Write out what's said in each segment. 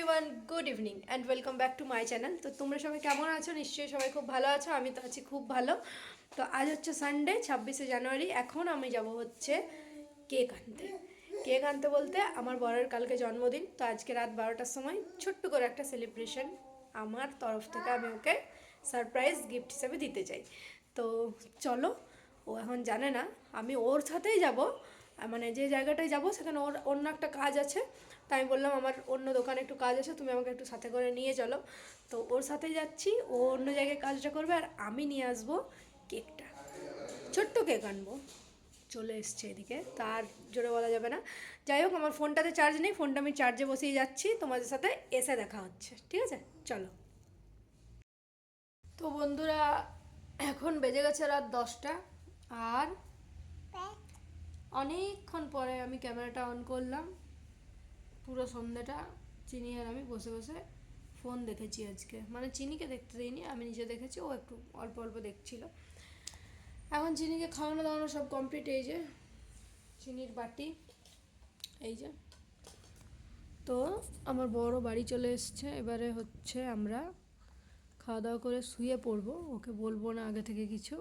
Everyone, good evening and welcome back to my channel. তো তোমরা সবাই কেমন আছো? নিশ্চয়ই সবাই খুব ভালো আছো। আমি তো আছি খুব ভালো। তো আজ হচ্ছে সানডে 26শে জানুয়ারি। এখন আমি যাব হচ্ছে কেক আনতে। কেক আনতে বলতে আমার বরের কালকে জন্মদিন, তো আজকে রাত 12টার সময় ছোট্ট করে একটা সেলিব্রেশন আমার তরফ থেকে আমি ওকে সারপ্রাইজ গিফট হিসেবে দিতে চাই। তো চলো, ও এখন জানে না আমি ওর সাথেই যাব, মানে যে জায়গাটায় যাব সেখানে ওর অন্য একটা কাজ আছে। তাই আমি বললাম আমার অন্য দোকানে একটু কাজ আছে, তুমি আমাকে একটু সাথে করে নিয়ে চলো। তো ওর সাথেই যাচ্ছি, ও অন্য জায়গায় কাজটা করবে আর আমি নিয়ে আসবো কেকটা। ছোট্ট কেক আনবো। চলে এসছে এদিকে, তার জোরে বলা যাবে না। যাই হোক, আমার ফোনটাতে চার্জ নেই, ফোনটা আমি চার্জে বসিয়ে যাচ্ছি, তোমাদের সাথে এসে দেখা হচ্ছে, ঠিক আছে? চলো। তো বন্ধুরা, এখন বেজে গেছে রাত 10টা, আর অনেকক্ষণ পরে আমি ক্যামেরাটা অন করলাম। পুরো সন্ধ্যাটা চিনি আর আমি বসে বসে ফোন দেখেছি আজকে, মানে চিনিকে দেখতে দিইনি, আমি নিজে দেখেছি, ও একটু অল্প অল্প দেখছিল। এখন চিনিকে খাওয়ানো দাওয়ানো সব কমপ্লিট। এই যে চিনির বাটি, এই যে। তো আমার বড় বাড়ি চলে এসছে, এবারে হচ্ছে আমরা খাওয়া দাওয়া করে শুয়ে পড়বো। ওকে বলবো না আগে থেকে কিছু।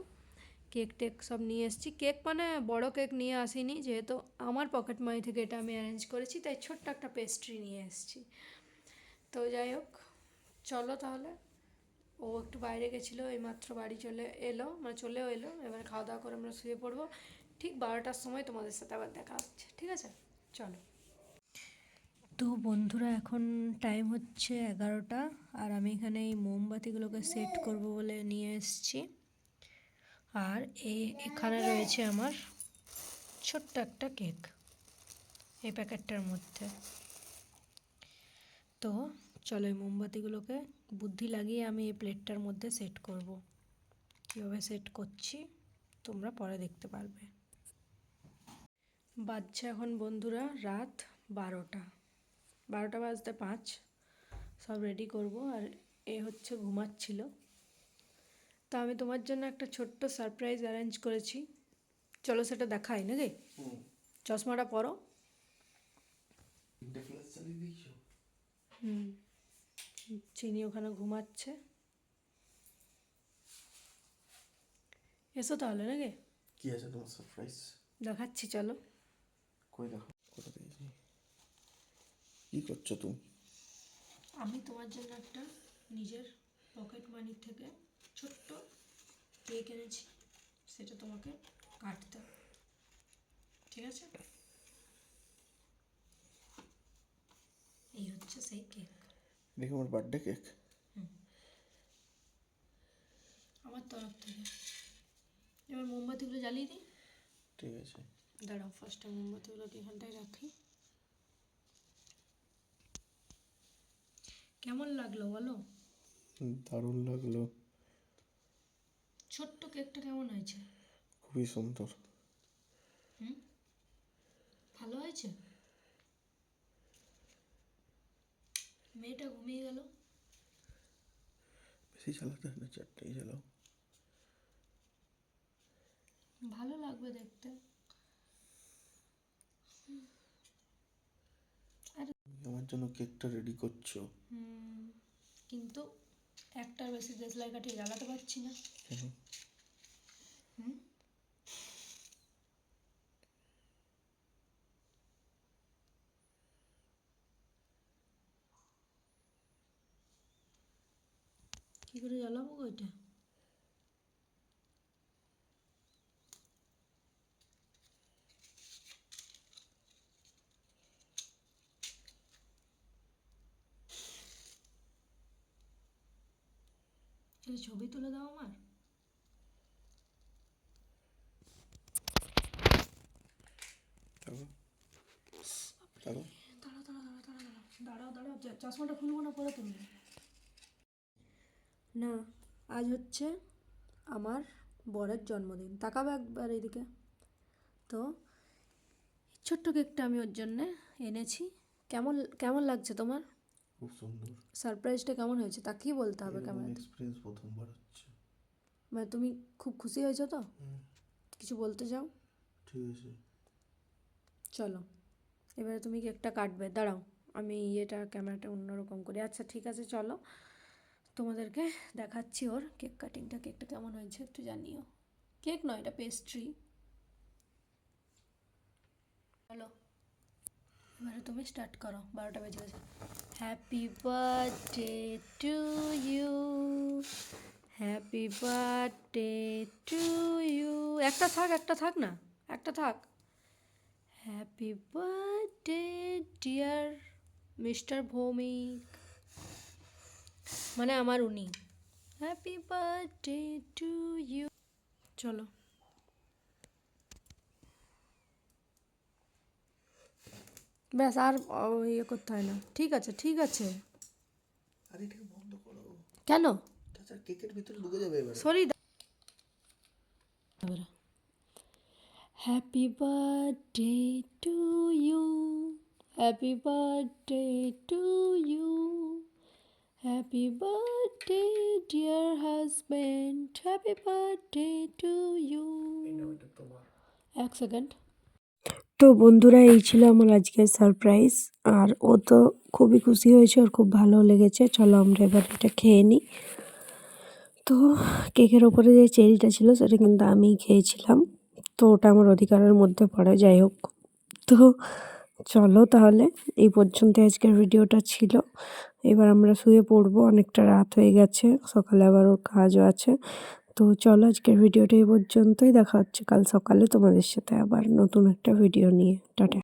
কেক টেক সব নিয়ে এসেছি। কেক মানে বড় কেক নিয়ে আসিনি, যেহেতু আমার পকেট মানি থেকে এটা আমি অ্যারেঞ্জ করেছি, তাই ছোট্ট একটা পেস্ট্রি নিয়ে এসেছি। তো যাই হোক, চলো তাহলে। ও একটু বাইরে গেছিলো, এইমাত্র বাড়ি চলে এলো, মানে চলেও এলো। এবার খাওয়া দাওয়া করে আমরা শুয়ে পড়বো। ঠিক 12টার সময় তোমাদের সাথে আবার দেখা হচ্ছে, ঠিক আছে? চলো। তো বন্ধুরা, এখন টাইম হচ্ছে 11টা, আর আমি এখানে এই মোমবাতিগুলোকে সেট করব বলে নিয়ে এসেছি। আর এখানে রয়েছে আমার ছোট্ট একটা কেক এই প্যাকেটটার মধ্যে। তো চলো, এই মোমবাতিগুলোকে বুদ্ধি লাগিয়ে আমি এই প্লেটটার মধ্যে সেট করব। কীভাবে সেট করছি তোমরা পরে দেখতে পারবে। বাজছে এখন বন্ধুরা রাত 12টা, 12টা বাজতে 5। সব রেডি করব, আর এ হচ্ছে ঘুমাচ্ছিল। তো আমি তোমার জন্য একটা ছোট্ট সারপ্রাইজ অ্যারেঞ্জ করেছি, চলো সেটা দেখাই নাকি? চশমাটা পরো। হুম, চিনি ওখানে ঘুমাচ্ছে। এসো তাহলে নাকি? কি আছে তোমার সারপ্রাইজ? দেখাচ্ছি, চলো। কই দেখো, কোথা দিয়েছি? কি করছো তুমি? আমি তোমার জন্য একটা নিজের পকেট মানি থেকে ছোট্ট কেক এনেছি, সেটা তোমাকে কাটতে হবে, ঠিক আছে? এই হচ্ছে সেই কেক, দেখো আমার বার্থডে কেক। আমার তরফ থেকে। এবার মোমবাতিগুলো জ্বালিয়ে দিই। ঠিক আছে, দাঁড়াও, ফার্স্টে মোমবাতিগুলোকে এখানটায় রাখি। কেমন লাগলো বলো? দারুণ লাগলো। ছোট্ট কেকটা কেমন হয়েছে? খুবই সুন্দর। হুম, ভালো হয়েছে। মেয়েটা ঘুমিয়ে গেল। বেশি জ্বালাতে হয় না, চারটেই জ্বালাও। ভালো লাগবে দেখতে। আরে আমার জন্য কেকটা রেডি করছো? কিন্তু একটার বেশি দেশলাই কাঠিয়ে জ্বালাতে পারছি না। কেন? হুম, কী করে জ্বালাবো গো এটা? এই ছবি তুলে দাও আমার। দেখো দেখো। দাঁড়াও দাঁড়াও দাঁড়াও দাঁড়াও দাঁড়াও দাঁড়াও, চশমাটা খুলবো না, পরে তুলবো। না, আজ হচ্ছে আমার বরের জন্মদিন। তাকাবে একবার এদিকে। তো ছোট্ট কেকটা আমি ওর জন্যে এনেছি। কেমন কেমন লাগছে তোমার? খুব সুন্দর। সারপ্রাইজটা কেমন হয়েছে তা কি বলতে হবে এরকম ক্যামেরাতে? এক্সপিরিয়েন্স প্রথমবার হচ্ছে। মানে তুমি খুব খুশি হয়েছো তো? কিছু বলতে চাও? ঠিক আছে। চলো, এবারে তুমি কেকটা কাটবে। দাঁড়াও, আমি ক্যামেরাটা অন্যরকম করি। আচ্ছা ঠিক আছে, চলো তোমাদেরকে দেখাচ্ছি ওর কেক কাটিংটা। কেকটা কেমন হয়েছে একটু জানিও। কেক নয়, এটা পেস্ট্রি। চলো এবারে তুমি স্টার্ট করো, 12টা বেজে গেছে। Happy birthday to you, happy birthday to you. একটা থাক না, একটা থাক। Happy birthday dear mister Bhowmik, মানে আমার উনি। Happy birthday to you. চলো ব্যাস, আর ইয়ে করতে হয় না। ঠিক আছে ঠিক আছে। আরে এটাকে বন্ধ করো, কেন? তাছাড়া কেকের ভিতরে ঢুকে যাবে এবারে। Sorry. Happy birthday to you, happy birthday to you, happy birthday dear husband, happy birthday to you. এক সেকেন্ড। তো বন্ধুরা, এই ছিল আমার আজকের সারপ্রাইজ। আর ও তো খুবই খুশি হয়েছে, ওর খুব ভালো লেগেছে। চলো আমরা এবার এটা খেয়ে নিই। তো কেকের ওপরে যে চেরিটা ছিল সেটা কিন্তু আমিই খেয়েছিলাম, তো ওটা আমার অধিকারের মধ্যে পড়ে। যাই হোক, তো চলো তাহলে এই পর্যন্ত আজকের ভিডিওটা ছিল। এবার আমরা শুয়ে পড়বো, অনেকটা রাত হয়ে গেছে, সকালে আবার ওর কাজও আছে। তো চলো আজকের ভিডিওটা এই পর্যন্তই। দেখা হচ্ছে কাল সকালে তোমাদের সাথে আবার নতুন একটা ভিডিও নিয়ে। টাটা।